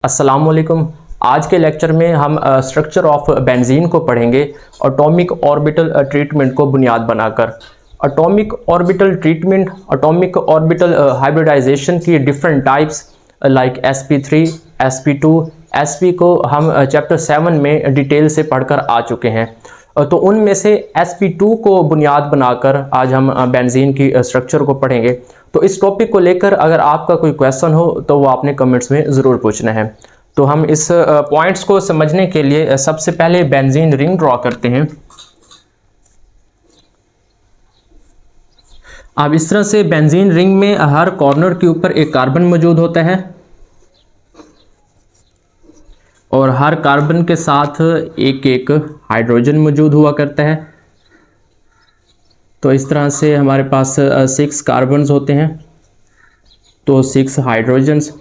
अस्सलाम वालेकुम। आज के लेक्चर में हम स्ट्रक्चर ऑफ बेंजीन को पढ़ेंगे, एटॉमिक ऑर्बिटल ट्रीटमेंट को बुनियाद बनाकर। Atomic orbital treatment, atomic orbital hybridization की different types like sp3, sp2, sp को हम चैप्टर 7 में डिटेल से पढ़कर आ चुके हैं। तो उनमें से sp2 को बुनियाद बनाकर आज हम बेंजीन की स्ट्रक्चर को पढ़ेंगे। तो इस टॉपिक को लेकर अगर आपका कोई क्वेश्चन हो तो वो आपने कमेंट्स में ज़रूर पूछना है। तो हम इस पॉइंट्स को समझने के लिए सबसे पहले बेंजीन रिंग ड्रॉ करते हैं। अब इस तरह से बेंजीन रिंग में हर कॉर्नर के ऊपर एक कार्बन मौजूद होता है और हर कार्बन के साथ एक एक हाइड्रोजन मौजूद हुआ करता है। तो इस तरह से हमारे पास 6 कार्बन्स होते हैं, तो 6 हाइड्रोजन्स,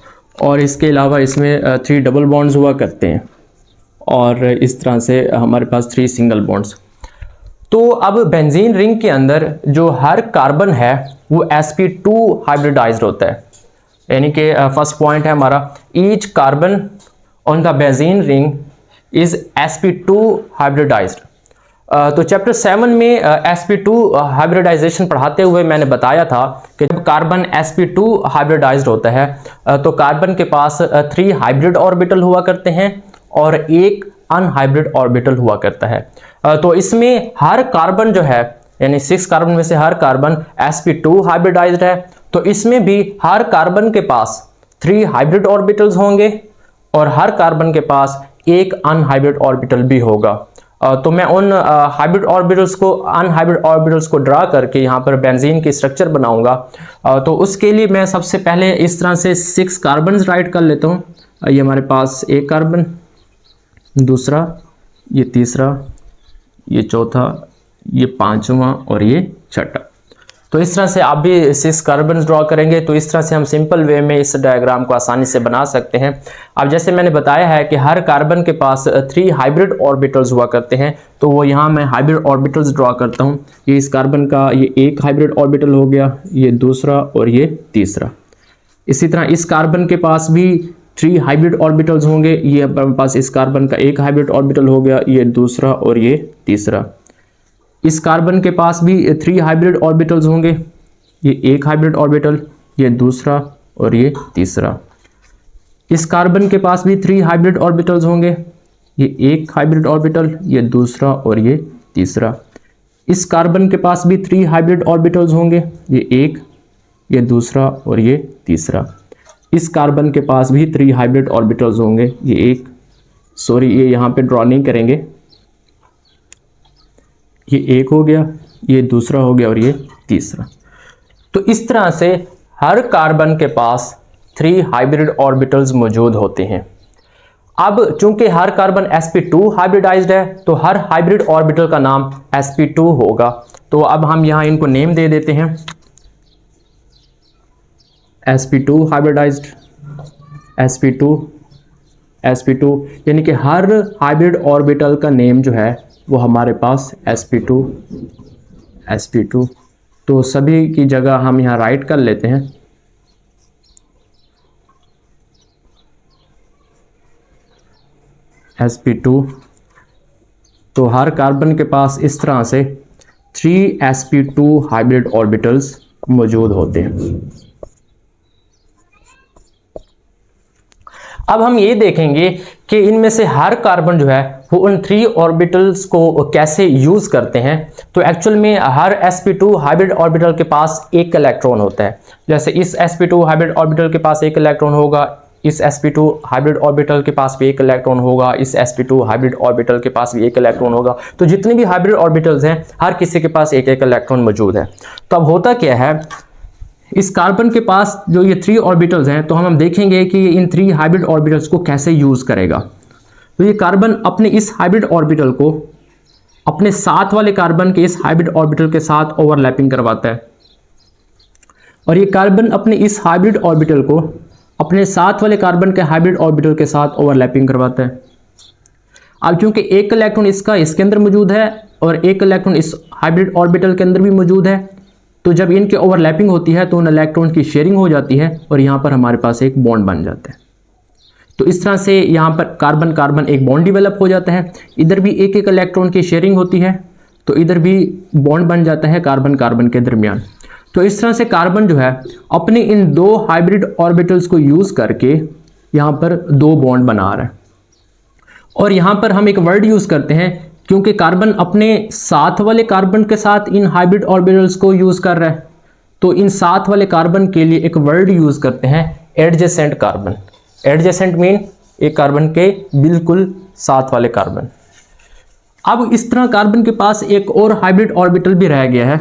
और इसके अलावा इसमें 3 डबल बॉन्ड्स हुआ करते हैं और इस तरह से हमारे पास 3 सिंगल बॉन्ड्स। तो अब बेंजीन रिंग के अंदर जो हर कार्बन है वो sp2 हाइब्रिडाइज्ड होता है, यानी कि फर्स्ट पॉइंट है हमारा, each carbon on the benzene ring is sp2 hybridized. तो चैप्टर 7 में sp2 हाइब्रिडाइजेशन पढ़ाते हुए मैंने बताया था कि जब कार्बन sp2 हाइब्रिडाइज्ड होता है तो कार्बन के पास 3 हाइब्रिड ऑर्बिटल हुआ करते हैं और एक अनहाइब्रिड ऑर्बिटल हुआ करता है। तो इसमें हर कार्बन जो है, यानी 6 कार्बन में से हर कार्बन sp2 हाइब्रिडाइज्ड है, तो इसमें भी हर कार्बन के पास 3 हाइब्रिड ऑर्बिटल्स होंगे और हर कार्बन के पास एक अनहाइब्रिड ऑर्बिटल भी होगा। तो मैं उन हाइब्रिड ऑर्बिटल्स को, अनहाइब्रिड ऑर्बिटल्स को ड्रा करके यहाँ पर बेंजीन की स्ट्रक्चर बनाऊंगा। तो उसके लिए मैं सबसे पहले इस तरह से 6 कार्बन्स राइट कर लेता हूँ। ये हमारे पास एक कार्बन, दूसरा, ये तीसरा, ये चौथा, ये पांचवा और ये छठा। तो इस तरह से आप भी 6 कार्बन ड्रॉ करेंगे। तो इस तरह से हम सिंपल वे में इस डायग्राम को आसानी से बना सकते हैं। अब जैसे मैंने बताया है कि हर कार्बन के पास 3 हाइब्रिड ऑर्बिटल्स हुआ करते हैं, तो वो यहाँ मैं हाइब्रिड ऑर्बिटल्स ड्रॉ करता हूँ। ये इस कार्बन का ये एक हाइब्रिड ऑर्बिटल हो गया, ये दूसरा और ये तीसरा। इसी तरह इस कार्बन के पास भी 3 हाइब्रिड ऑर्बिटल्स होंगे। ये हमारे पास इस कार्बन का एक हाइब्रिड ऑर्बिटल हो गया, ये दूसरा और ये तीसरा। इस कार्बन के पास भी 3 हाइब्रिड ऑर्बिटल्स होंगे, ये एक हाइब्रिड ऑर्बिटल, ये दूसरा और ये तीसरा। इस कार्बन के पास भी 3 हाइब्रिड ऑर्बिटल्स होंगे, ये एक हाइब्रिड ऑर्बिटल, ये दूसरा और ये तीसरा। इस कार्बन के पास भी 3 हाइब्रिड ऑर्बिटल्स होंगे, ये एक, ये दूसरा और ये तीसरा। इस कार्बन के पास भी 3 हाइब्रिड ऑर्बिटल्स होंगे, ये एक, सॉरी ये यहाँ पे ड्रॉ नहीं करेंगे, ये एक हो गया, ये दूसरा हो गया और ये तीसरा। तो इस तरह से हर कार्बन के पास 3 हाइब्रिड ऑर्बिटल्स मौजूद होते हैं। अब चूंकि हर कार्बन sp2 हाइब्रिडाइज्ड है तो हर हाइब्रिड ऑर्बिटल का नाम sp2 होगा। तो अब हम यहाँ इनको नेम दे देते हैं, sp2 हाइब्रिडाइज्ड, sp2, यानी कि हर हाइब्रिड ऑर्बिटल का नेम जो है वो हमारे पास sp2। तो सभी की जगह हम यहाँ राइट कर लेते हैं। sp2, तो हर कार्बन के पास इस तरह से 3 sp2 हाइब्रिड ऑर्बिटल्स मौजूद होते हैं। अब हम ये देखेंगे कि इनमें से हर कार्बन जो है वो उन 3 ऑर्बिटल्स को कैसे यूज करते हैं। तो एक्चुअल में हर sp2 हाइब्रिड ऑर्बिटल के पास एक इलेक्ट्रॉन होता है। जैसे इस sp2 हाइब्रिड ऑर्बिटल के पास एक इलेक्ट्रॉन होगा, इस sp2 हाइब्रिड ऑर्बिटल के पास भी एक इलेक्ट्रॉन होगा, इस sp2 हाइब्रिड ऑर्बिटल के पास भी एक इलेक्ट्रॉन होगा। तो जितने भी हाइब्रिड ऑर्बिटल्स हैं हर किसी के पास एक एक इलेक्ट्रॉन मौजूद है। तो अब होता क्या है, इस कार्बन के पास जो ये 3 ऑर्बिटल्स हैं, तो हम देखेंगे कि इन 3 हाइब्रिड ऑर्बिटल्स को कैसे यूज करेगा। तो ये कार्बन अपने इस हाइब्रिड ऑर्बिटल को अपने साथ वाले कार्बन के इस हाइब्रिड ऑर्बिटल के साथ ओवरलैपिंग करवाता है और ये कार्बन अपने इस हाइब्रिड ऑर्बिटल को अपने साथ वाले कार्बन के हाइब्रिड ऑर्बिटल के साथ ओवरलैपिंग करवाता है। अब क्योंकि एक इलेक्ट्रॉन इसका इसके अंदर मौजूद है और एक इलेक्ट्रॉन इस हाइब्रिड ऑर्बिटल के अंदर भी मौजूद है, तो जब इनके ओवरलैपिंग होती है तो उन इलेक्ट्रॉन की शेयरिंग हो जाती है और यहाँ पर हमारे पास एक बॉन्ड बन जाता है। तो इस तरह से यहाँ पर कार्बन कार्बन एक बॉन्ड डिवेलप हो जाता है, इधर भी एक एक इलेक्ट्रॉन की शेयरिंग होती है, तो इधर भी बॉन्ड बन जाता है कार्बन कार्बन के दरमियान। तो इस तरह से कार्बन जो है अपने इन दो हाइब्रिड ऑर्बिटल्स को यूज़ करके यहाँ पर दो बॉन्ड बना रहा है। और यहाँ पर हम एक वर्ड यूज़ करते हैं, क्योंकि कार्बन अपने साथ वाले कार्बन के साथ इन हाइब्रिड ऑर्बिटल्स को यूज़ कर रहा है, तो इन साथ वाले कार्बन के लिए एक वर्ड यूज़ करते हैं एडजेसेंट कार्बन। एडजेसेंट मीन एक कार्बन के बिल्कुल साथ वाले कार्बन। अब इस तरह कार्बन के पास एक और हाइब्रिड ऑर्बिटल भी रह गया है।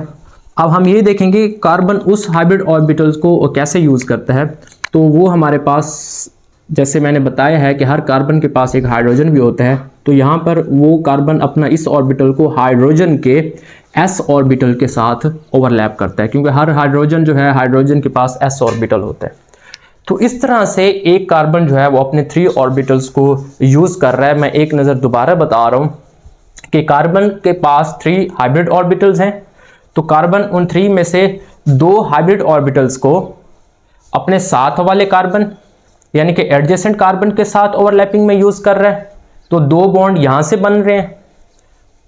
अब हम ये देखेंगे कार्बन उस हाइब्रिड ऑर्बिटल्स को कैसे यूज़ करता है। तो वो हमारे पास, जैसे मैंने बताया है कि हर कार्बन के पास एक हाइड्रोजन भी होता है, तो यहाँ पर वो कार्बन अपना इस ऑर्बिटल को हाइड्रोजन के s ऑर्बिटल के साथ ओवरलैप करता है, क्योंकि हर हाइड्रोजन जो है हाइड्रोजन के पास s ऑर्बिटल होता है। तो इस तरह से एक कार्बन जो है वो अपने 3 ऑर्बिटल्स को यूज़ कर रहा है। मैं एक नज़र दोबारा बता रहा हूँ कि कार्बन के पास 3 हाइब्रिड ऑर्बिटल्स हैं, तो कार्बन उन 3 में से 2 हाइब्रिड ऑर्बिटल्स को अपने साथ वाले कार्बन यानी कि एडजेसेंट कार्बन के साथ ओवरलैपिंग में यूज़ कर रहा है, तो 2 बॉन्ड यहाँ से बन रहे हैं,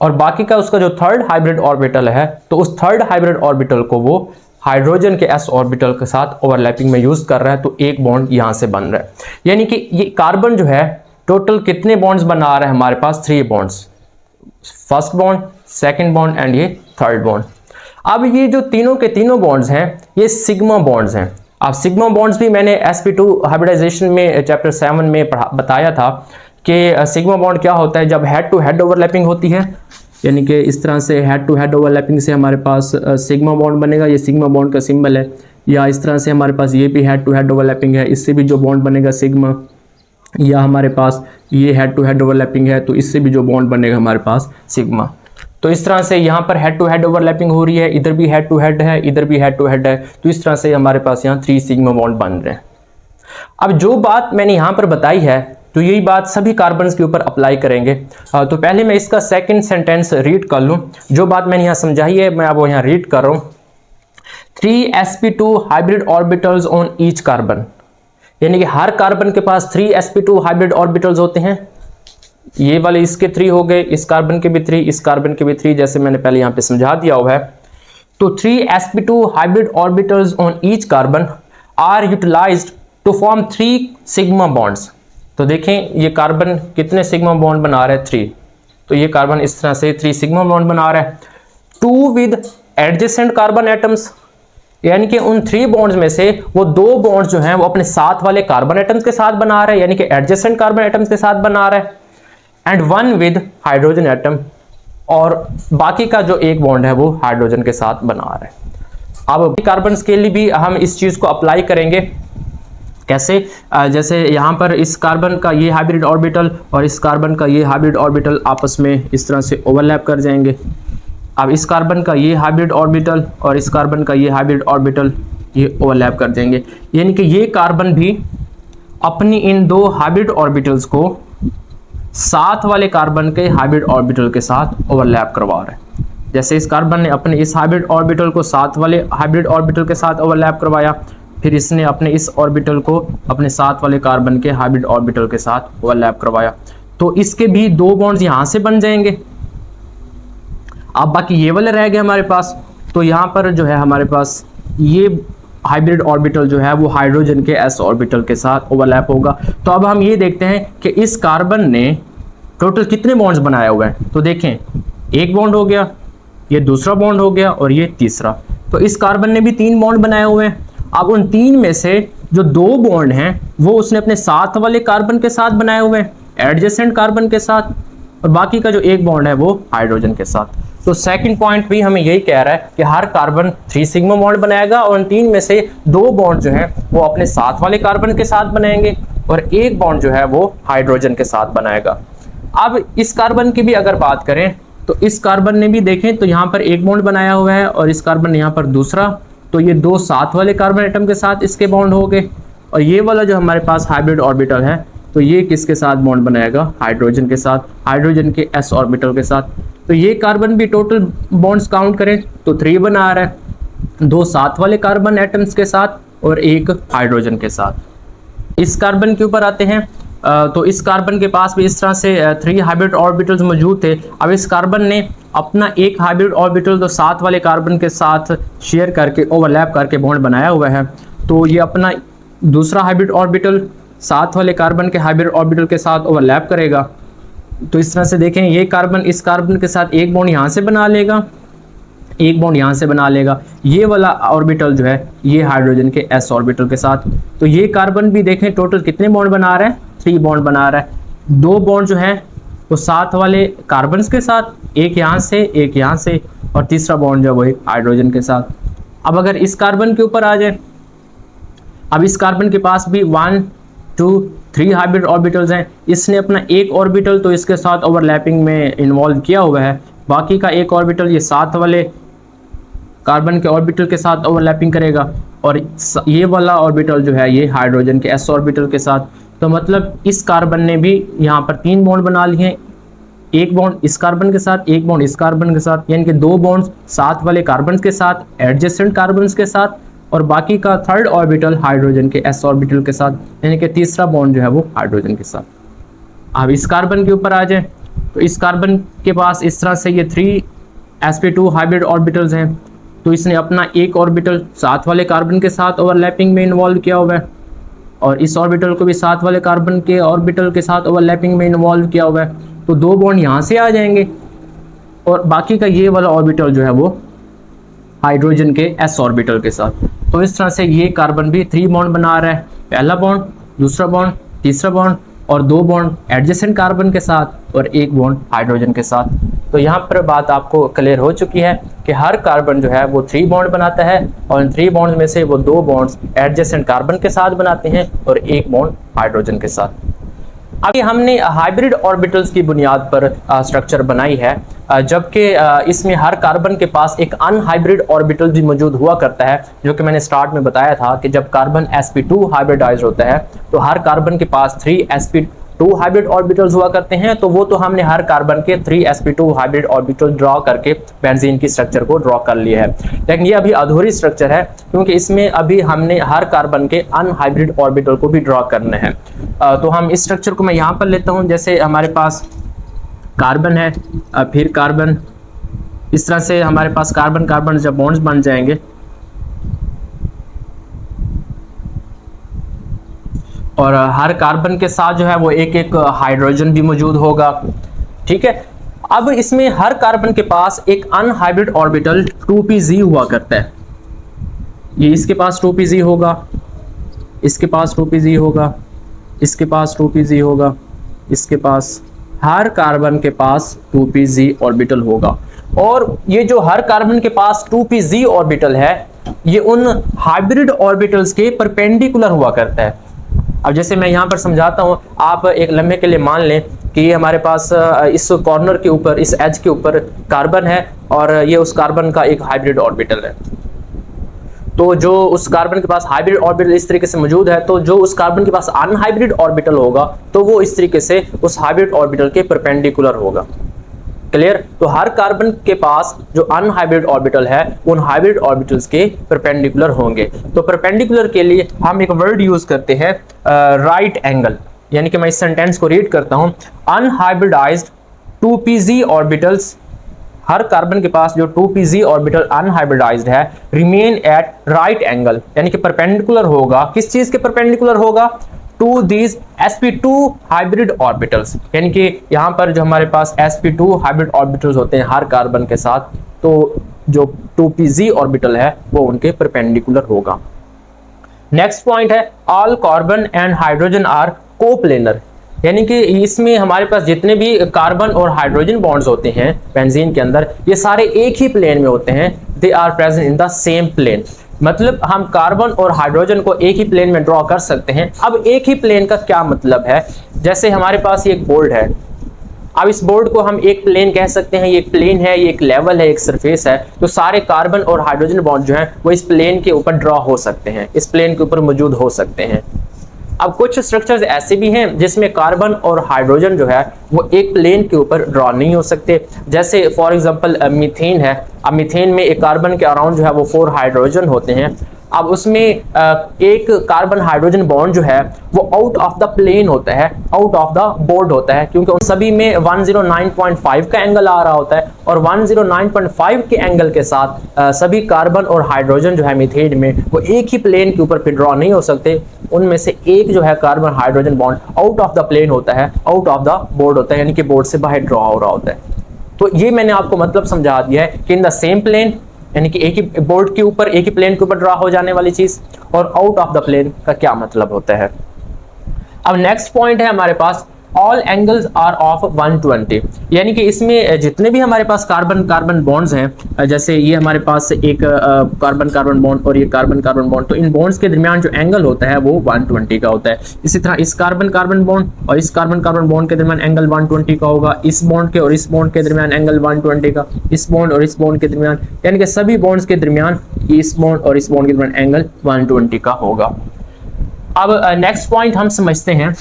और बाकी का उसका जो 3rd हाइब्रिड ऑर्बिटल है, तो उस 3rd हाइब्रिड ऑर्बिटल को वो हाइड्रोजन के s ऑर्बिटल के साथ ओवरलैपिंग में यूज़ कर रहा है, तो एक बॉन्ड यहाँ से बन रहा है। यानी कि ये कार्बन जो है टोटल कितने बॉन्ड्स बना रहा है हमारे पास? 3 bonds, first bond, second bond and ये 3rd बॉन्ड। अब ये जो तीनों के तीनों बॉन्ड्स हैं ये सिग्मा बॉन्ड्स हैं। अब सिग्मा बॉन्ड्स भी मैंने sp2 हाइब्रिडाइजेशन में चैप्टर 7 में बताया था कि सिग्मा बॉन्ड क्या होता है। जब हेड टू हेड ओवरलैपिंग होती है, यानी कि इस तरह से हेड टू हेड ओवरलैपिंग से हमारे पास सिग्मा बॉन्ड बनेगा, ये सिग्मा बॉन्ड का सिंबल है। या इस तरह से हमारे पास ये भी हेड टू हेड ओवरलैपिंग है, इससे भी जो बॉन्ड बनेगा सिग्मा। या हमारे पास ये हेड टू हेड ओवरलैपिंग है, तो इससे भी जो बॉन्ड बनेगा हमारे पास सिग्मा। तो इस तरह से यहाँ पर हेड टू हेड ओवरलैपिंग हो रही है, इधर भी हेड टू हेड है, इधर भी हेड टू हेड है, तो इस तरह से हमारे पास यहाँ 3 सिग्मा बॉन्ड बन रहे हैं। अब जो बात मैंने यहाँ पर बताई है, तो यही बात सभी कार्बन्स के ऊपर अप्लाई करेंगे। तो पहले मैं इसका सेकंड सेंटेंस रीड कर लूँ। जो बात मैंने यहाँ समझाई है मैं अब यहाँ रीड कर रहा हूँ। 3 sp2 hybrid orbitals on each carbon, यानी कि हर कार्बन के पास 3 sp2 हाइब्रिड ऑर्बिटल्स होते हैं। ये वाले इसके 3 हो गए, इस कार्बन के भी 3, इस कार्बन के भी 3, जैसे मैंने पहले यहाँ पे समझा दिया हुआ है। तो 3 sp2 hybrid orbitals on each carbon are utilized to form 3 sigma bonds. तो देखें ये कार्बन कितने सिग्मा बॉन्ड बना रहा है? 3। तो ये कार्बन इस तरह से 3 सिग्मा बॉन्ड बना रहा है। 2 विद एडजेसेंट कार्बन एटम्स, यानी कि उन 3 बॉन्ड्स में से वो 2 बॉन्ड्स जो हैं वो अपने साथ वाले कार्बन एटम्स के साथ बना रहा है, यानी कि एडजेसेंट कार्बन एटम्स के साथ बना रहा है। एंड 1 विद हाइड्रोजन एटम, और बाकी का जो एक बॉन्ड है वो हाइड्रोजन के साथ बना रहा है। अब कार्बन के लिए भी हम इस चीज़ को अप्लाई करेंगे। कैसे? जैसे यहाँ पर इस कार्बन का ये हाइब्रिड ऑर्बिटल और इस कार्बन का ये हाइब्रिड ऑर्बिटल आपस में इस तरह से ओवरलैप कर जाएंगे। अब इस कार्बन का ये हाइब्रिड ऑर्बिटल और इस कार्बन का ये हाइब्रिड ऑर्बिटल ये ओवरलैप कर देंगे, यानी कि ये कार्बन भी अपनी इन 2 हाइब्रिड ऑर्बिटल्स को साथ वाले कार्बन के हाइब्रिड ऑर्बिटल के साथ ओवरलैप करवा रहा है। जैसे इस कार्बन ने अपने इस हाइब्रिड ऑर्बिटल को साथ वाले हाइब्रिड ऑर्बिटल के साथ ओवरलैप करवाया, फिर इसने अपने इस ऑर्बिटल को अपने साथ वाले कार्बन के हाइब्रिड ऑर्बिटल के साथ ओवरलैप करवाया, तो इसके भी 2 बॉन्ड्स यहाँ से बन जाएंगे। अब बाकी ये वाले रह गए हमारे पास, तो यहाँ पर जो है हमारे पास ये हाइब्रिड ऑर्बिटल जो है वो हाइड्रोजन के s ऑर्बिटल के साथ ओवरलैप होगा। तो अब हम ये देखते हैं कि इस कार्बन ने टोटल कितने बॉन्ड्स बनाए हुए हैं। तो देखें, एक बॉन्ड हो गया, ये दूसरा बॉन्ड हो गया और ये तीसरा। तो इस कार्बन ने भी 3 बॉन्ड बनाए हुए हैं। अब उन 3 में से जो 2 बॉन्ड हैं वो उसने अपने साथ वाले कार्बन के साथ बनाए हुए हैं, एडजेसेंट कार्बन के साथ, और बाकी का जो एक बॉन्ड है वो हाइड्रोजन के साथ। तो सेकंड पॉइंट भी हमें यही कह रहा है कि हर कार्बन 3 सिग्मा बॉन्ड बनाएगा और उन 3 में से 2 बॉन्ड जो है वो अपने साथ वाले कार्बन के साथ बनाएंगे और एक बॉन्ड जो है वो हाइड्रोजन के साथ बनाएगा। अब इस कार्बन की भी अगर बात करें तो इस कार्बन ने भी देखें तो यहाँ पर एक बॉन्ड बनाया हुआ है और इस कार्बन ने यहाँ पर दूसरा, तो ये 2 साथ वाले कार्बन एटम के साथ इसके बॉन्ड हो गए। और ये वाला जो हमारे पास हाइब्रिड ऑर्बिटल है तो ये किसके साथ बॉन्ड बनाएगा? हाइड्रोजन के साथ, हाइड्रोजन के s ऑर्बिटल के साथ। तो ये कार्बन भी टोटल बॉन्ड्स काउंट करें तो 3 बना रहा है, 2 साथ वाले कार्बन एटम्स के साथ और एक हाइड्रोजन के साथ। इस कार्बन के ऊपर आते हैं तो इस कार्बन के पास भी इस तरह से 3 हाइब्रिड ऑर्बिटल्स मौजूद थे। अब इस कार्बन ने अपना एक हाइब्रिड ऑर्बिटल तो साथ वाले कार्बन के साथ शेयर करके ओवरलैप करके बॉन्ड बनाया हुआ है। तो ये अपना दूसरा हाइब्रिड ऑर्बिटल साथ वाले कार्बन के हाइब्रिड ऑर्बिटल के साथ ओवरलैप करेगा। तो इस तरह से देखें, ये कार्बन इस कार्बन के साथ एक बॉन्ड यहाँ से बना लेगा, एक बॉन्ड यहाँ से बना लेगा। ये वाला ऑर्बिटल जो है ये हाइड्रोजन के s ऑर्बिटल के साथ। तो ये कार्बन भी देखें टोटल कितने बॉन्ड बना रहा है, 3 बॉन्ड बना रहा है। 2 बॉन्ड जो है वो साथ वाले कार्बन के साथ, एक यहाँ से एक यहाँ से, और तीसरा बॉन्ड जो है वही हाइड्रोजन के साथ। अब अगर इस कार्बन के ऊपर आ जाए, अब इस कार्बन के पास भी 1 2 3 हाइब्रिड ऑर्बिटल्स हैं। इसने अपना एक ऑर्बिटल तो इसके साथ ओवरलैपिंग में इन्वॉल्व किया हुआ है, बाकी का एक ऑर्बिटल ये साथ वाले कार्बन के ऑर्बिटल के साथ ओवरलैपिंग करेगा, और ये वाला ऑर्बिटल जो है ये हाइड्रोजन के s ऑर्बिटल के साथ। तो मतलब इस कार्बन ने भी यहाँ पर 3 बॉन्ड बना लिए हैं, एक बॉन्ड इस कार्बन के साथ, एक बॉन्ड इस कार्बन के साथ, यानी कि 2 बॉन्ड्स साथ वाले कार्बन के साथ, एडजेसेंट कार्बन के साथ, और बाकी का थर्ड ऑर्बिटल हाइड्रोजन के s ऑर्बिटल के साथ, यानी कि तीसरा बॉन्ड जो है वो हाइड्रोजन के साथ। अब इस कार्बन के ऊपर आ जाए, तो इस कार्बन के पास इस तरह से ये 3 sp2 हाइब्रिड ऑर्बिटल्स हैं। तो इसने अपना एक ऑर्बिटल साथ वाले कार्बन के साथ ओवरलैपिंग में इन्वॉल्व किया हुआ है, और इस ऑर्बिटल को भी साथ वाले कार्बन के ऑर्बिटल के साथ ओवरलैपिंग में इन्वॉल्व किया हुआ है। तो 2 बॉन्ड यहाँ से आ जाएंगे, और बाकी का ये वाला ऑर्बिटल जो है वो हाइड्रोजन के s ऑर्बिटल के साथ। तो इस तरह से ये कार्बन भी 3 बॉन्ड बना रहा है, पहला बॉन्ड, दूसरा बॉन्ड, तीसरा बॉन्ड, और 2 बॉन्ड एडजेसेंट कार्बन के साथ, और एक बॉन्ड हाइड्रोजन के साथ। तो यहाँ पर बात आपको क्लियर हो चुकी है कि हर कार्बन जो है वो 3 बॉन्ड बनाता है, और इन 3 बॉन्ड्स में से वो 2 बॉन्ड्स एडजेसेंट कार्बन के साथ बनाते हैं और एक बॉन्ड हाइड्रोजन के साथ। अभी हमने हाइब्रिड ऑर्बिटल्स की बुनियाद पर स्ट्रक्चर बनाई है, जबकि इसमें हर कार्बन के पास एक अनहाइब्रिड ऑर्बिटल भी मौजूद हुआ करता है, जो कि मैंने स्टार्ट में बताया था कि जब कार्बन sp2 हाइब्रिडाइज होता है तो हर कार्बन के पास 3 sp2 हाइब्रिड ऑर्बिटल्स हुआ करते हैं। तो वो तो हमने हर कार्बन के 3 sp2 हाइब्रिड ऑर्बिटल ड्रॉ करके बेंजीन की स्ट्रक्चर को ड्रॉ कर लिया है, लेकिन ये अभी अधूरी स्ट्रक्चर है, क्योंकि इसमें अभी हमने हर कार्बन के अनहाइब्रिड ऑर्बिटल को भी ड्रॉ करना है। तो हम इस स्ट्रक्चर को मैं यहाँ पर लेता हूँ। जैसे हमारे पास कार्बन है, फिर कार्बन, इस तरह से हमारे पास कार्बन कार्बन जब बॉन्ड्स बन जाएंगे, और हर कार्बन के साथ जो है वो एक एक हाइड्रोजन भी मौजूद होगा। ठीक है, अब इसमें हर कार्बन के पास एक अनहाइब्रिड ऑर्बिटल 2pz हुआ करता है। ये इसके पास 2pz होगा, इसके पास 2pz होगा, इसके पास 2pz होगा, इसके पास, हर कार्बन के पास 2pz ऑर्बिटल होगा। और ये जो हर कार्बन के पास 2pz ऑर्बिटल है ये उन हाइब्रिड ऑर्बिटल्स के परपेंडिकुलर हुआ करता है। अब जैसे मैं यहाँ पर समझाता हूँ, आप एक लम्हे के लिए मान लें कि ये हमारे पास इस कॉर्नर के ऊपर, इस एज के ऊपर कार्बन है, और ये उस कार्बन का एक हाइब्रिड ऑर्बिटल है। तो जो उस कार्बन के पास हाइब्रिड ऑर्बिटल इस तरीके से मौजूद है, तो जो उस कार्बन के पास अनहाइब्रिड ऑर्बिटल होगा तो वो इस तरीके से उस हाइब्रिड ऑर्बिटल के परपेंडिकुलर होगा। क्लियर? तो हर कार्बन के पास जो अनहाइब्रिड ऑर्बिटल है उन हाइब्रिड ऑर्बिटल्स के परपेंडिकुलर होंगे। तो परपेंडिकुलर के लिए हम एक वर्ड यूज करते हैं राइट एंगल, यानी कि मैं इस सेंटेंस को रीड करता हूं, अनहाइब्रिडाइज्ड 2pz ऑर्बिटल्स, हर कार्बन के पास जो 2pz ऑर्बिटल अनहाइब्रिडाइज्ड है, रिमेन एट राइट एंगल, यानी कि परपेंडिकुलर होगा। किस चीज के परपेंडिकुलर होगा? To these sp2 hybrid orbitals, यानी कि यहाँ पर जो हमारे पास sp2 हाइब्रिड ऑर्बिटल्स होते हैं हर कार्बन के साथ, तो जो 2pz ऑर्बिटल है वो उनके परपेंडिकुलर होगा। नेक्स्ट पॉइंट है all carbon and hydrogen are coplanar, यानी कि इसमें हमारे पास जितने भी कार्बन और हाइड्रोजन बॉन्ड्स होते हैं बेंजीन के अंदर, ये सारे एक ही प्लेन में होते हैं। They are present in the same plane, मतलब हम कार्बन और हाइड्रोजन को एक ही प्लेन में ड्रॉ कर सकते हैं। अब एक ही प्लेन का क्या मतलब है? जैसे हमारे पास ये एक बोर्ड है, अब इस बोर्ड को हम एक प्लेन कह सकते हैं, ये एक प्लेन है, ये एक लेवल है, एक सरफेस है, तो सारे कार्बन और हाइड्रोजन बॉन्ड जो है वो इस प्लेन के ऊपर ड्रॉ हो सकते हैं, इस प्लेन के ऊपर मौजूद हो सकते हैं। अब कुछ स्ट्रक्चर्स ऐसे भी हैं जिसमें कार्बन और हाइड्रोजन जो है वो एक प्लेन के ऊपर ड्रॉ नहीं हो सकते, जैसे फॉर एग्जांपल मीथेन है। अब मीथेन में एक कार्बन के अराउंड जो है वो 4 हाइड्रोजन होते हैं, अब उसमें एक कार्बन हाइड्रोजन बॉन्ड जो है वो आउट ऑफ द प्लेन होता है, आउट ऑफ द बोर्ड होता है, क्योंकि उन सभी में 109.5 का एंगल आ रहा होता है और 109.5 के एंगल के साथ सभी कार्बन और हाइड्रोजन जो है मीथेन में वो एक ही प्लेन के ऊपर फिर ड्रॉ नहीं हो सकते। उनमें से एक जो है carbon hydrogen bond out of the plane होता है, आउट ऑफ द बोर्ड होता है, यानी कि बोर्ड से बाहर ड्रॉ हो रहा होता है। तो ये मैंने आपको मतलब समझा दिया है कि इन द सेम प्लेन, यानी कि एक ही बोर्ड के ऊपर, एक ही प्लेन के ऊपर ड्रॉ हो जाने वाली चीज, और आउट ऑफ द प्लेन का क्या मतलब होता है। अब नेक्स्ट पॉइंट है हमारे पास ऑल एंगल्स आर ऑफ 120, यानी कि इसमें जितने भी हमारे पास कार्बन कार्बन बॉन्ड्स हैं, जैसे ये हमारे पास एक कार्बन कार्बन बॉन्ड और ये कार्बन कार्बन बॉन्ड, तो इन बॉन्ड्स के दरमियान जो एंगल होता है वो 120 का होता है। इसी तरह इस कार्बन कार्बन बॉन्ड और इस कार्बन कार्बन बॉन्ड के दरमियान एंगल 120 का होगा, इस बॉन्ड के और इस बॉन्ड के दरमियान एंगल 120 का, इस बॉन्ड और इस बॉन्ड के दरमियान, यानी कि सभी बॉन्ड्स के दरमियान इस बॉन्ड और इस बॉन्ड के दरमियान एंगल 120 का होगा। अब नेक्स्ट पॉइंट हम समझते हैं।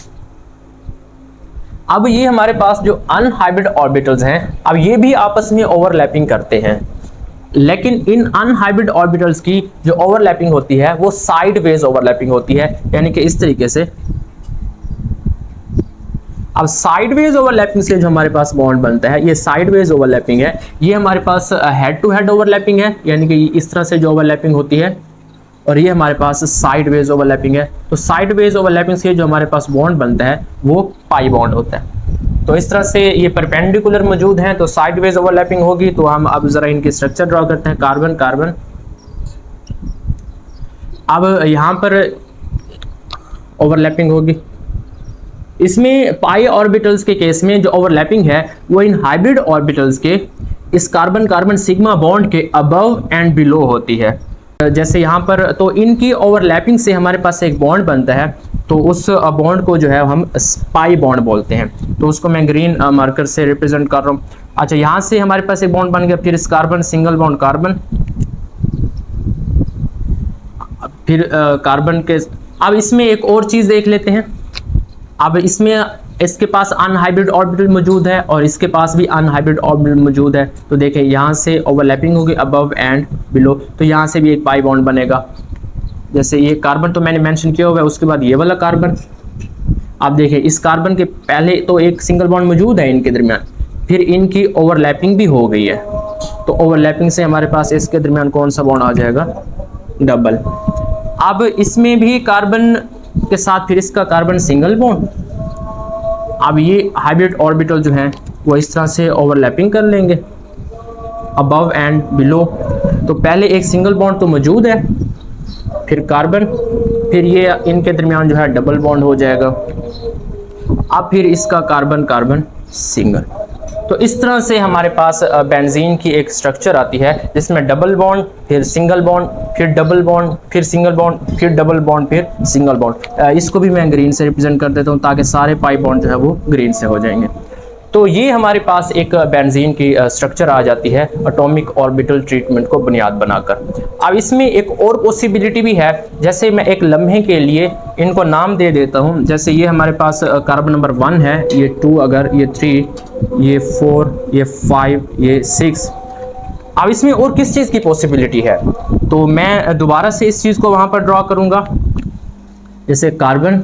अब ये हमारे पास जो अनहाइब्रिड ऑर्बिटल्स हैं, अब ये भी आपस में ओवरलैपिंग करते हैं, लेकिन इन अनहाइब्रिड ऑर्बिटल्स की जो ओवरलैपिंग होती है वो साइडवेज ओवरलैपिंग होती है, यानी कि इस तरीके से। अब साइडवेज ओवरलैपिंग से जो हमारे पास बॉन्ड बनता है ये साइडवेज ओवरलैपिंग है। ये हमारे पास हेड टू हेड ओवरलैपिंग है, यानी कि इस तरह से जो ओवरलैपिंग होती है, और ये हमारे पास साइडवेज ओवरलैपिंग है। तो साइडवेज ओवरलैपिंग से जो हमारे पास बॉन्ड बनता है वो पाई बॉन्ड होता है। तो इस तरह से ये परपेंडिकुलर मौजूद हैं, तो साइडवेज ओवरलैपिंग होगी। तो हम अब जरा इनकी स्ट्रक्चर ड्रॉ करते हैं। कार्बन कार्बन, अब यहाँ पर ओवरलैपिंग होगी। इसमें पाई ऑर्बिटल्स के केस में जो ओवरलैपिंग है वो इन हाइब्रिड ऑर्बिटल्स के इस कार्बन कार्बन सिग्मा बॉन्ड के अबव एंड बिलो होती है। जैसे यहाँ पर तो इनकी ओवरलैपिंग से हमारे पास एक बॉन्ड बनता है, तो उस बॉन्ड को जो है हम पाई बॉन्ड बोलते हैं। तो उसको मैं ग्रीन मार्कर से रिप्रेजेंट कर रहा हूँ। अच्छा, यहाँ से हमारे पास एक बॉन्ड बन गया, फिर इस कार्बन सिंगल बॉन्ड कार्बन, फिर कार्बन के। अब इसमें एक और चीज देख लेते हैं। अब इसमें इसके पास अनहाइब्रिड ऑर्बिटल मौजूद है और इसके पास भी अनहाइब्रिड ऑर्बिटल मौजूद है। तो देखें यहाँ से ओवरलैपिंग होगी अबव एंड बिलो, तो यहाँ से भी एक पाई बॉन्ड बनेगा। जैसे ये कार्बन तो मैंने मेंशन किया हुआ है, उसके बाद ये वाला कार्बन। आप देखें इस कार्बन के पहले तो एक सिंगल बॉन्ड मौजूद है इनके दरमियान, फिर इनकी ओवरलैपिंग भी हो गई है। तो ओवरलैपिंग से हमारे पास इसके दरमियान कौन सा बॉन्ड आ जाएगा? डबल। अब इसमें भी कार्बन के साथ फिर इसका कार्बन सिंगल बॉन्ड। अब ये हाइब्रिड ऑर्बिटल जो हैं वो इस तरह से ओवरलैपिंग कर लेंगे अबव एंड बिलो। तो पहले एक सिंगल बॉन्ड तो मौजूद है, फिर कार्बन, फिर ये इनके दरमियान जो है डबल बॉन्ड हो जाएगा। अब फिर इसका कार्बन कार्बन सिंगल। तो इस तरह से हमारे पास बेंजीन की एक स्ट्रक्चर आती है जिसमें डबल बॉन्ड, फिर सिंगल बॉन्ड, फिर डबल बॉन्ड, फिर सिंगल बॉन्ड, फिर डबल बॉन्ड, फिर सिंगल बॉन्ड। इसको भी मैं ग्रीन से रिप्रेजेंट कर देता हूँ ताकि सारे पाई बॉन्ड जो है वो ग्रीन से हो जाएंगे। तो ये हमारे पास एक बेंजीन की स्ट्रक्चर आ जाती है एटॉमिक ऑर्बिटल ट्रीटमेंट को बुनियाद बनाकर। अब इसमें एक और पॉसिबिलिटी भी है, जैसे मैं एक लम्हे के लिए इनको नाम दे देता हूँ। जैसे ये हमारे पास कार्बन नंबर 1 है, ये 2, अगर ये 3, ये 4, ये 5, ये 6। अब इसमें और किस चीज़ की पॉसिबिलिटी है, तो मैं दोबारा से इस चीज़ को वहाँ पर ड्रॉ करूँगा। जैसे कार्बन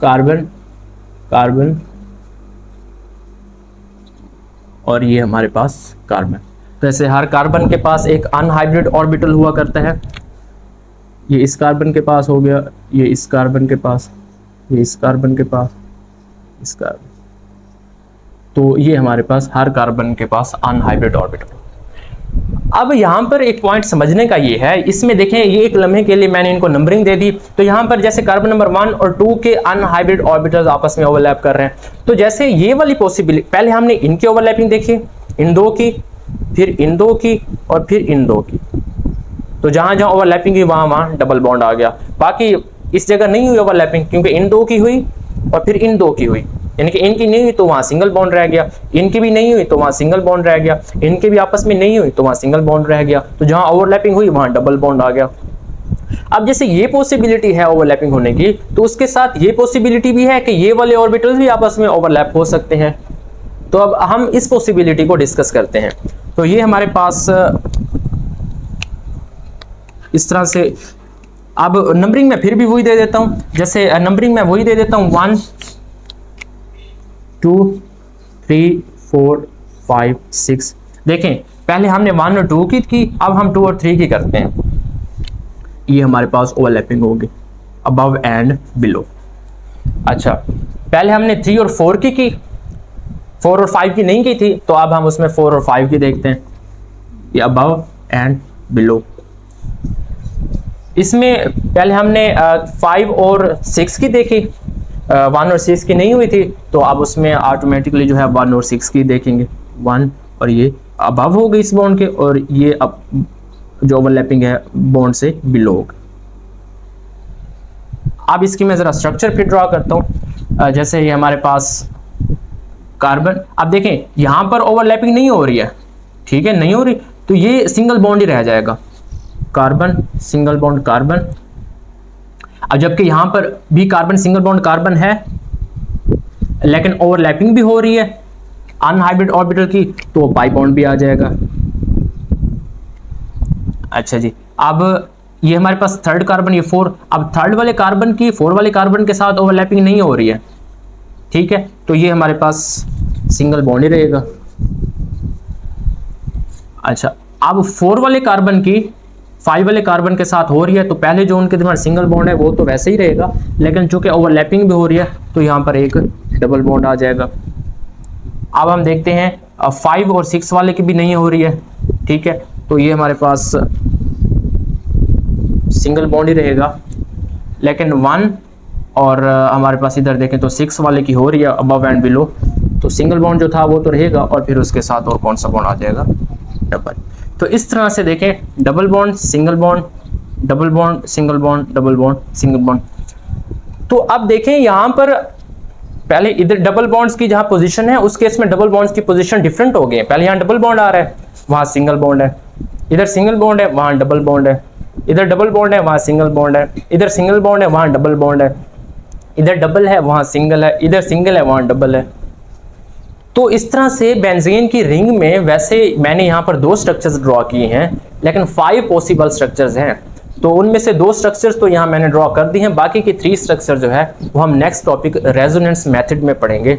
कार्बन कार्बन और ये हमारे पास कार्बन। जैसे हर कार्बन के पास एक अनहाइब्रिड ऑर्बिटल हुआ करता है। ये इस कार्बन के पास हो गया, ये इस कार्बन के पास, ये इस कार्बन के पास, इस कार्बन। तो ये हमारे पास हर कार्बन के पास अनहाइब्रिड ऑर्बिटल। अब यहाँ पर एक पॉइंट समझने का ये है, इसमें देखें ये एक लम्हे के लिए मैंने इनको नंबरिंग दे दी। तो यहाँ पर जैसे कार्बन नंबर 1 और 2 के अनहाइब्रिड ऑर्बिटल्स आपस में ओवरलैप कर रहे हैं। तो जैसे ये वाली पॉसिबिलिटी, पहले हमने इनकी ओवरलैपिंग देखी, इन दो की, फिर इन दो की, और फिर इन दो की। तो जहां जहां ओवरलैपिंग हुई वहां डबल बॉन्ड आ गया। बाकी इस जगह नहीं हुई ओवरलैपिंग, क्योंकि इन दो की हुई और फिर इन दो की हुई, यानी कि इनकी नहीं हुई तो वहां सिंगल बॉन्ड रह गया, इनकी भी नहीं हुई तो वहां सिंगल बॉन्ड रह गया, इनके भी आपस में नहीं हुई तो वहां सिंगल बॉन्ड रह गया। तो जहां ओवरलैपिंग हुई वहां डबल बॉन्ड आ गया। अब जैसे ये पॉसिबिलिटी है ओवरलैपिंग होने की, तो उसके साथ ये पॉसिबिलिटी भी है कि ये वाले ऑर्बिटल्स भी आपस में ओवरलैप हो सकते हैं। तो अब हम इस पॉसिबिलिटी को डिस्कस करते हैं। तो ये हमारे पास इस तरह से अब नंबरिंग में फिर भी वही दे देता हूँ, जैसे नंबरिंग में वही दे देता हूँ 1 2 3 4 5 6। देखें पहले हमने 1 और 2 की थी, अब हम 2 और 3 की करते हैं। ये हमारे पास ओवरलैपिंग होगी अबव एंड बिलो। अच्छा पहले हमने 3 और 4 की 4 और 5 की नहीं की थी, तो अब हम उसमें 4 और 5 की देखते हैं। ये अबव एंड बिलो। इसमें पहले हमने 5 और 6 की देखी, 1 और 6 की नहीं हुई थी, तो अब उसमें ऑटोमेटिकली जो है 1 और 6 की देखेंगे। 1 और ये अबव हो गई इस बॉन्ड के, और ये अब जो ओवरलैपिंग है बॉन्ड से बिलो होगा। अब इसकी मैं ज़रा स्ट्रक्चर फिर ड्रॉ करता हूँ। जैसे ये हमारे पास कार्बन, अब देखें यहाँ पर ओवरलैपिंग नहीं हो रही है, ठीक है, नहीं हो रही, तो ये सिंगल बॉन्ड ही रह जाएगा, कार्बन सिंगल बॉन्ड कार्बन। अब जबकि यहाँ पर भी कार्बन सिंगल बॉन्ड कार्बन है, लेकिन ओवरलैपिंग भी हो रही है अनहाइब्रिड ऑर्बिटल की, तो पाई बॉन्ड भी आ जाएगा। अच्छा जी, अब ये हमारे पास थर्ड कार्बन, ये 4, अब थर्ड वाले कार्बन की 4 वाले कार्बन के साथ ओवरलैपिंग नहीं हो रही है, ठीक है, तो ये हमारे पास सिंगल बॉन्ड ही रहेगा। अच्छा अब 4 वाले कार्बन की 5 वाले कार्बन के साथ हो रही है, तो पहले जो उनके दिमाग सिंगल बॉन्ड है वो तो वैसे ही रहेगा, लेकिन चूंकि ओवरलैपिंग भी हो रही है तो यहाँ पर एक डबल बॉन्ड आ जाएगा। अब हम देखते हैं 5 और 6 वाले की भी नहीं हो रही है, ठीक है, तो ये हमारे पास सिंगल बॉन्ड ही रहेगा, लेकिन 1 और हमारे पास इधर देखें तो 6 वाले की हो रही है अबव एंड बिलो, तो सिंगल बॉन्ड जो था वो तो रहेगा, और फिर उसके साथ और कौन सा बॉन्ड आ जाएगा, डबल। तो इस तरह से देखें double bond single bond, double bond single bond, double bond single bond. तो अब देखें यहाँ पर पहले इधर डबल बॉन्ड्स की जहाँ पोजीशन है उस केस में डबल बॉन्ड्स की पोजीशन डिफरेंट हो गई है। पहले यहाँ डबल बॉन्ड आ रहा है, वहाँ सिंगल बॉन्ड है, इधर सिंगल बॉन्ड है, वहाँ डबल बॉन्ड है, इधर डबल बॉन्ड है, वहाँ सिंगल बॉन्ड है, इधर सिंगल बॉन्ड है, वहाँ डबल बॉन्ड है, इधर डबल है, वहाँ सिंगल है, इधर सिंगल है, वहाँ डबल है। तो इस तरह से बेंजीन की रिंग में वैसे मैंने यहाँ पर 2 स्ट्रक्चर्स ड्रॉ किए हैं, लेकिन 5 पॉसिबल स्ट्रक्चर्स हैं, तो उनमें से 2 स्ट्रक्चर्स तो यहाँ मैंने ड्रॉ कर दी हैं, बाकी की 3 स्ट्रक्चर जो है वो हम नेक्स्ट टॉपिक रेजोनेंस मेथड में पढ़ेंगे।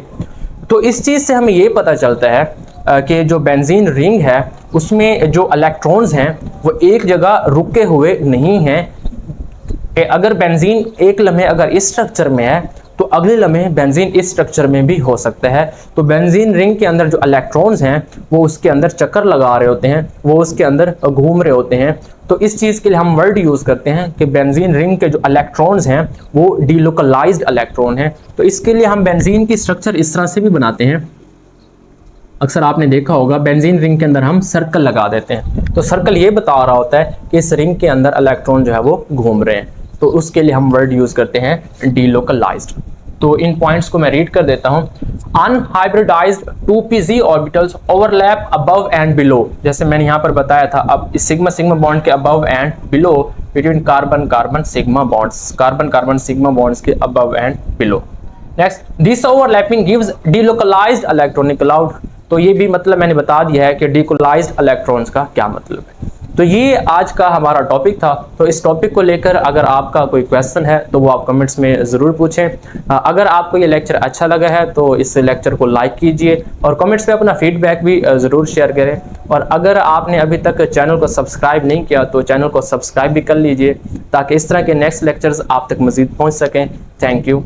तो इस चीज़ से हमें ये पता चलता है कि जो बेंजीन रिंग है उसमें जो इलेक्ट्रॉन्स हैं वो एक जगह रुके हुए नहीं हैं। अगर बेंजीन एक लम्हे अगर इस स्ट्रक्चर में है तो अगले लम्हे बेंजीन इस स्ट्रक्चर में भी हो सकता है। तो बेंजीन रिंग के अंदर जो इलेक्ट्रॉन्स हैं वो उसके अंदर चक्कर लगा रहे होते हैं, वो उसके अंदर घूम रहे होते हैं। तो इस चीज़ के लिए हम वर्ड यूज़ करते हैं कि बेंजीन रिंग के जो इलेक्ट्रॉन्स हैं वो डीलोकलाइज्ड इलेक्ट्रॉन हैं। तो इसके लिए हम बेंजीन की स्ट्रक्चर इस तरह से भी बनाते हैं। अक्सर आपने देखा होगा बेंजीन रिंग के अंदर हम सर्कल लगा देते हैं, तो सर्कल ये बता रहा होता है कि इस रिंग के अंदर इलेक्ट्रॉन जो है वो घूम रहे हैं, तो उसके लिए हम वर्ड यूज़ करते हैं डीलोकलाइज्ड। तो इन पॉइंट्स को मैं रीड कर देता हूँ। Unhybridized 2p-z orbitals overlap above and below, जैसे मैंने यहाँ पर बताया था, अब इस सिग्मा सिग्मा बॉन्ड के above and below between carbon carbon sigma bonds, carbon carbon sigma bonds के above and below. Next, this overlapping gives delocalized electronic cloud. तो ये भी मतलब मैंने बता दिया है कि डीलोकलाइज्ड इलेक्ट्रॉन्स का क्या मतलब है। तो ये आज का हमारा टॉपिक था। तो इस टॉपिक को लेकर अगर आपका कोई क्वेश्चन है तो वो आप कमेंट्स में ज़रूर पूछें। अगर आपको ये लेक्चर अच्छा लगा है तो इस लेक्चर को लाइक कीजिए और कमेंट्स में अपना फीडबैक भी ज़रूर शेयर करें। और अगर आपने अभी तक चैनल को सब्सक्राइब नहीं किया तो चैनल को सब्सक्राइब भी कर लीजिए, ताकि इस तरह के नेक्स्ट लेक्चर्स आप तक मज़ीद पहुँच सकें। Thank you.